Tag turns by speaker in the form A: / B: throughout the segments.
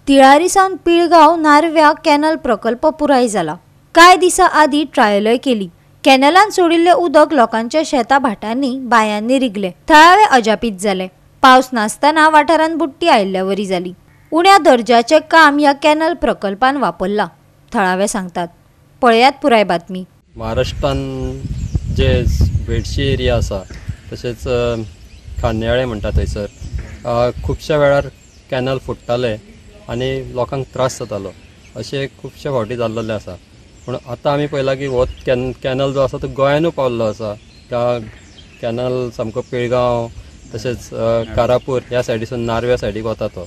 A: तिळारीसावन पिळगांव नारव्या canal प्रकल्प पुराय जाला। कांय दिसा आदी ट्रायलय केली। कॅनलान सोडिल्ले उदक लोकांच्या शेता भाटांनी बायांनी रिगले। थळावे अजापीत जाले। पावस नासतना वाठारांत बुट्टी आयिल्ल्या वरी जाली। उण्या दर्जाचे काम ह्या कॅनल प्रकल्पान वापरला, थळावे सांगतात। पळयात पुराय बातमी।
B: महाराष्ट्रान जे बेडशी एरिया आसा तशेंच खांद्याळे म्हणटा थंयसर खुबश्या वेळार कॅनल फुट्टाले आनी लोकांक त्रास जातालो, अशें खुबशे फावटी जाल्लेलें आसा। पूण आतां आमी पळयलां की हो कॅनल जो आसा तो गोंयानूय पावल्लो आसा। त्या कॅनल सामको पिळगांव तशेंच कारापूर ह्या सायडीसून नारव्या सायडीक वता तो।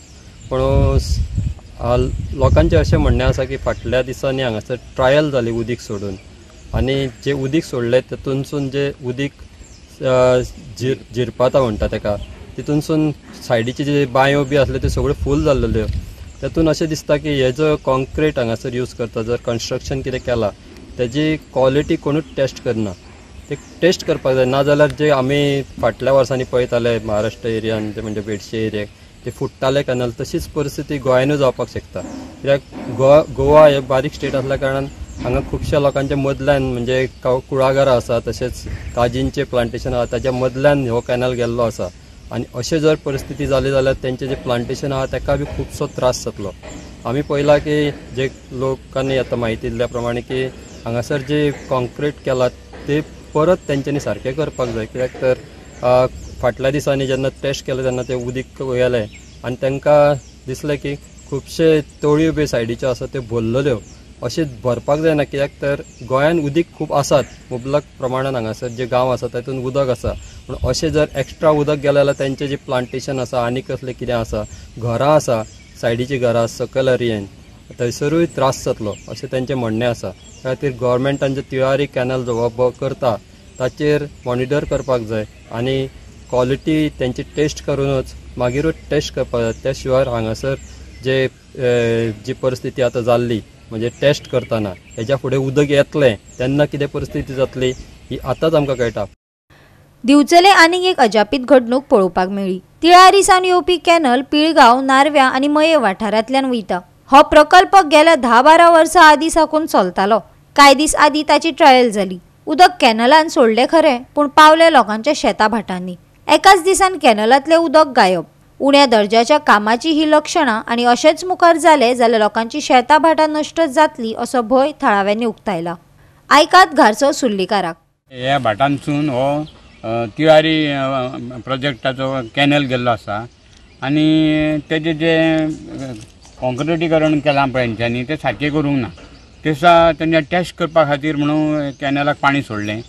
B: पूण लोकांचें अशें म्हणणें आसा की फाटल्या दिसांनी हांगासर ट्रायल जाली उदीक सोडून, आनी जे उदीक सोडलें तेतूनसून जे उदीक झिरपाता म्हणटा तेका, तितूनसून सायडीचे जे बांयो बी आसल्यो त्यो सगळ्यो फूल जाल्ल्यो। तेतून अशें दिसता की हे जो कॉन्क्रीट हांगासर यूज करता, जर कन्स्ट्रक्शन कितें केलां तेजी क्वॉलिटी कोणूच टेस्ट करना। ते टेस्ट करपाक जाय, नाजाल्यार जे आमी फाटल्या वर्सांनी पळयताले महाराष्ट्र एरियान ते म्हणजे बेडशी एरियाक ते फुट्टाले कॅनल, तशीच परिस्थिती गोंयानूय जावपाक शकता। कित्याक गोवा हे बारीक स्टेट आसल्या कारणान हांगा खुबश्या लोकांच्या मदल्यान म्हणजे कुळागरां आसा, तशेंच काजींचे प्लांटेशन आसा, ताच्या मदल्यान हो कॅनल गेल्लो आसा। आनी अशें जर परिस्थिती जाली जाल्यार तेंचे जे प्लांटेशन आहा ताका बी खुबसो त्रास जातलो। आमी पळयलां की जे लोकांनी आतां म्हायती दिल्ल्या प्रमाणे की हांगासर जे कॉन्क्रीट केलां ते परत तेंच्यांनी सारकें करपाक जाय। कित्याक तर फाटल्या दिसांनी जेन्ना टेस्ट केलें तेन्ना ते उदीक गेलें आनी तांकां दिसलें की खुबशे तळयो बी सायडीच्यो आसा त्यो भरलेल्यो, अशें भरपाक जायना। कित्याक तर गोंयान उदीक खूब आसात, मुबलक प्रमाणान हांगासर जे गांव आसा तातूंत उदक आसा। पूण अशें जर एक्स्ट्रा उदक गेलें जाल्यार तेंचें जें प्लांटेशन आसा आनी कसलें कितें आसा, घरां आसा, सायडीचीं घरां सकयल एरियेन, थंयसरूय त्रास जातलो अशें तेंचें म्हणणें आसा। त्या खातीर गोवोरमेंटान जो तिळारी कॅनल जो करता ताचेर मॉनिटर करपाक जाय आनी क्वॉलिटी तेंची टेस्ट करूनच मागीरूच टेस्ट करपाक जाय। त्या शिवाय हांगासर जे जी परिस्थिती आतां जाल्ली म्हणजे टेस्ट करतना हेच्या फुडें उदक येतलें तेन्ना कितें परिस्थिती जातली ही आतांच आमकां कळटा।
A: दिवचले आनीक एक अजापीत घडणूक पळोवपाक मेळ्ळी। तिळारीसावन येवपी कॅनल पिळगांव, नारव्या आनी मये वाठारांतल्यान वयता। हो प्रकल्प गेल्या 10-12 वर्सां आदी साकून चलतालो। कांय दीस आदी ताची ट्रायल जाली। उदक कॅनलान सोडलें खरें, पूण पावलें लोकांच्या शेता भाटांनी। एकाच दिसान कॅनलांतलें उदक गायब। उण्या दर्जाच्या कामाची ही लक्षणां आनी अशेंच मुखार जालें जाल्यार लोकांची शेता भाटां नश्ट जातली असो भंय थळाव्यांनी उक्तायला। आयकात घारचो सुर्लीकाराक।
C: ह्या भाटांसून हो तिळारी प्रोजेक्टाचो कॅनल गेल्लो आसा आनी तेजें जे कॉन्क्रिटीकरण केलां पळय तेंच्यांनी तें सारकें करूंक ना। ते दिसा तेंच्या टेस्ट करपा खातीर म्हणून कॅनलाक पाणी सोडलें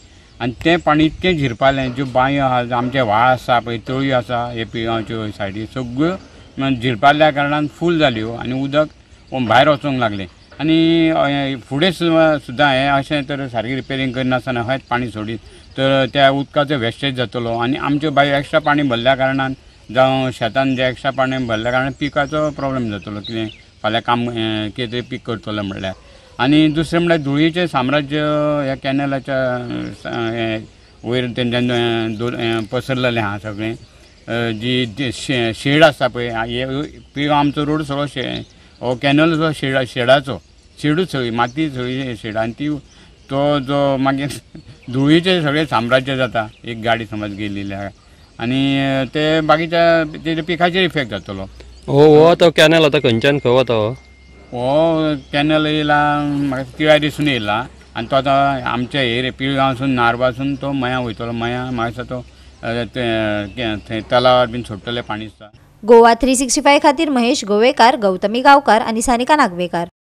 C: आनी तें पाणी इतकें झिरपालें, ज्यो बांयो आसा, आमचे व्हाळ आसा पळय, तळयो आसा हे पिळगांवच्यो सायडी सगळ्यो झिरपाल्ल्या कारणान फूल जाल्यो आनी उदक भायर वचूंक लागलें। आनी फुडें सुद्दां हें अशें तर सारकें रिपेरींग करनासतना हेंच पाणी सोडीत तर त्या उदकाचो वेस्टेज जातलो आनी आमच्यो बांयो एक्स्ट्रा पाणी भरल्या कारणान जावं शेतान जे एक्स्ट्रा पाणी भरल्या कारणान पिकाचो प्रॉब्लेम जातलो। कितें फाल्यां काम कितें पीक करतलो म्हणल्यार। आनी दुसरें म्हणल्यार धुळीचें साम्राज्य ह्या कॅनलाच्या वयर तेंच्यान पसरलेलें आहा सगळें। जी शेड आसा पळय, पिळगांव आमचो रोड सगळो हो कॅनल जो शेडाचो शेडूच सगळी माती सगळी शेड आनी ती तो जो मागीर धुळीचें सगळें साम्राज्य जाता एक गाडी समज गेली जाल्यार आनी ते बाकीच्या तेच्या पिकाचेर इफेक्ट जातलो।
B: हो तो कॅनल आतां खंयच्यान खंय वता?
C: हो कॅनल येयला म्हाका तिळारीसून येयला आनी तो आतां आमच्या एरिया पिळगांवसून नारवासून तो मया वयतलो। मया म्हाका तो थंय तलावार बीन सोडटलें पाणी।
A: गोवा 365 खातीर महेश गोवेकार, गौतमी गांवकार आनी सानिका नागवेकार।